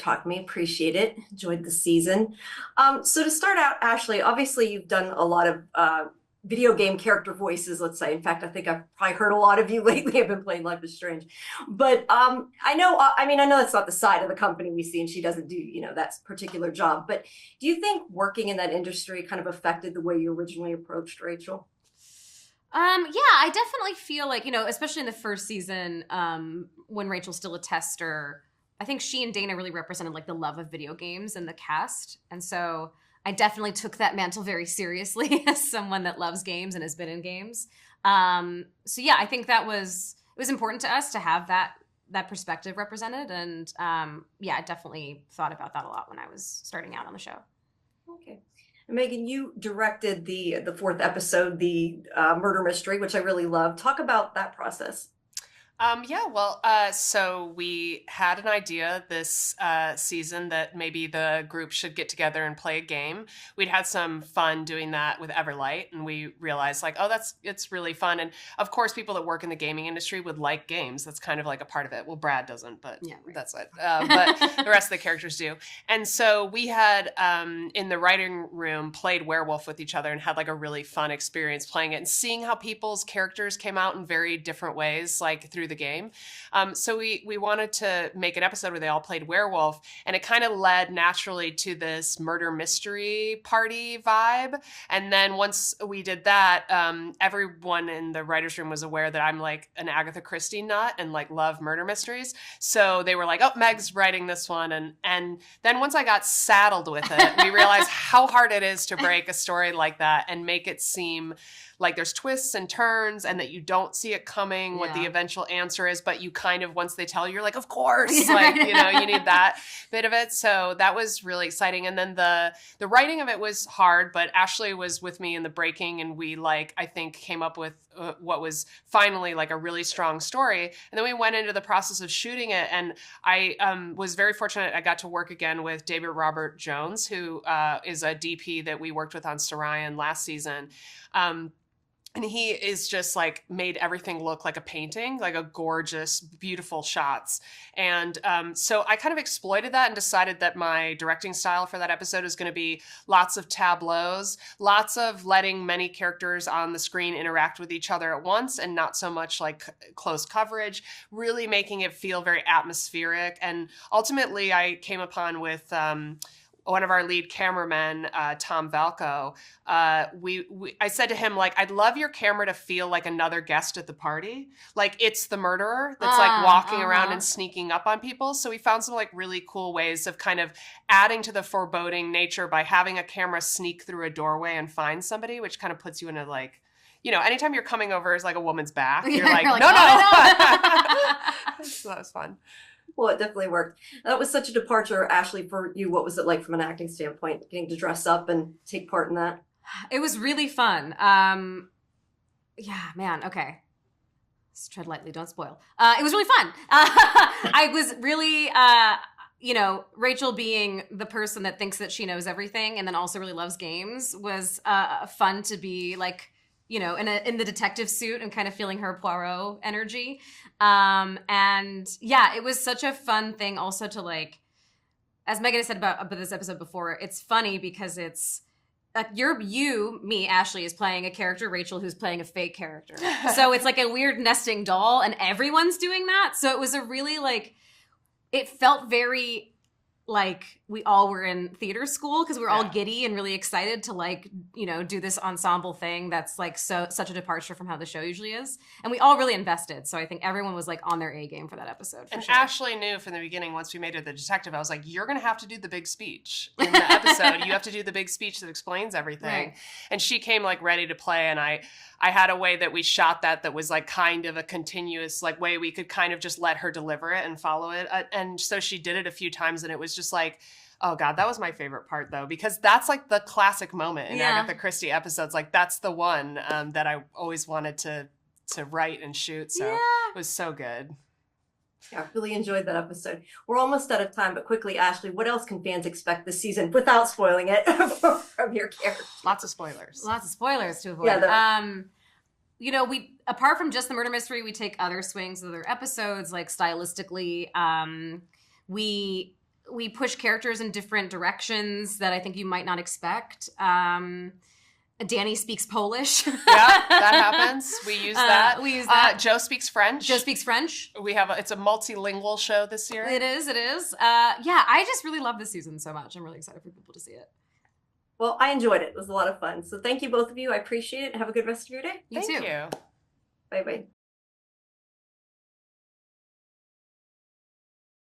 talking to me. Appreciate it. Enjoyed the season. So to start out, Ashley, obviously you've done a lot of video game character voices, let's say. In fact, I think I've probably heard a lot of you lately. I've been playing Life is Strange. But I know, I know that's not the side of the company we see, and she doesn't do, that particular job. But do you think working in that industry kind of affected the way you originally approached Rachel? Yeah, I definitely feel like, especially in the first season, when Rachel's still a tester, I think she and Dana really represented like the love of video games in the cast. And so I definitely took that mantle very seriously as someone that loves games and has been in games. So yeah, I think it was important to us to have that perspective represented. And yeah, I definitely thought about that a lot when I was starting out on the show. Okay. Megan, you directed the fourth episode, the murder mystery, which I really loved. Talk about that process. So we had an idea this season that maybe the group should get together and play a game. We'd had some fun doing that with Everlight, and we realized it's really fun. And of course, people that work in the gaming industry would like games. That's kind of like a part of it. Well, Brad doesn't, but yeah, right. That's it. But the rest of the characters do. And so we had, in the writing room, played werewolf with each other and had like a really fun experience playing it and seeing how people's characters came out in very different ways, like through the game. So we wanted to make an episode where they all played werewolf, and it kind of led naturally to this murder mystery party vibe. And then once we did that, everyone in the writer's room was aware that I'm like an Agatha Christie nut and like love murder mysteries. So they were like, oh, Meg's writing this one. And then once I got saddled with it, we realized how hard it is to break a story like that and make it seem like there's twists and turns and that you don't see it coming, what the eventual answer is, but you kind of, once they tell you, you're like, of course, you need that bit of it. So that was really exciting. And then the writing of it was hard, but Ashley was with me in the breaking, and we I think came up with what was finally like a really strong story. And then we went into the process of shooting it. And I was very fortunate. I got to work again with David Robert Jones, who is a DP that we worked with on Sorion last season. And he is just like made everything look like a painting, like a gorgeous, beautiful shots. And so I kind of exploited that and decided that my directing style for that episode is going to be lots of tableaus, lots of letting many characters on the screen interact with each other at once and not so much like close coverage, really making it feel very atmospheric. And ultimately I came upon with one of our lead cameramen, Tom Valco, I said to him, like, I'd love your camera to feel like another guest at the party. Like it's the murderer that's like walking around and sneaking up on people. So we found some like really cool ways of kind of adding to the foreboding nature by having a camera sneak through a doorway and find somebody, which kind of puts you in a like, anytime you're coming over as like a woman's back, you're like, no. So that was fun. Well, it definitely worked. That was such a departure, Ashley, for you. What was it like from an acting standpoint, getting to dress up and take part in that? It was really fun. Yeah, man. Okay. Let's tread lightly. Don't spoil. It was really fun. I was really, Rachel being the person that thinks that she knows everything and then also really loves games was fun to be like, in the detective suit and kind of feeling her Poirot energy. And yeah, it was such a fun thing also to like, as Megan has said about this episode before, it's funny because it's like me, Ashley, is playing a character, Rachel, who's playing a fake character. So it's like a weird nesting doll and everyone's doing that. So it was a really like, it felt very like we all were in theater school because we were all giddy and really excited to like, do this ensemble thing that's like such a departure from how the show usually is. And we all really invested. So I think everyone was like on their A game for that episode. And sure. Ashley knew from the beginning, once we made her the detective, I was like, you're going to have to do the big speech in the episode. You have to do the big speech that explains everything. Right. And she came like ready to play. And I had a way that we shot that was like kind of a continuous like way we could kind of just let her deliver it and follow it. And so she did it a few times, and it was just like, oh God, that was my favorite part though, because that's like the classic moment in Agatha Christie episodes. Like that's the one that I always wanted to write and shoot. So it was so good. Yeah, I really enjoyed that episode. We're almost out of time, but quickly, Ashley, what else can fans expect this season without spoiling it from your character? Lots of spoilers. Lots of spoilers to avoid. Yeah, we apart from just the murder mystery, we take other swings with other episodes, like stylistically. we push characters in different directions that I think you might not expect. Danny speaks Polish. Yeah, that happens. We use that. We use that. Joe speaks French. Joe speaks French. It's a multilingual show this year. It is. Yeah, I just really love this season so much. I'm really excited for people to see it. Well, I enjoyed it. It was a lot of fun. So thank you both of you. I appreciate it. Have a good rest of your day. You Thank too. you. Bye-bye.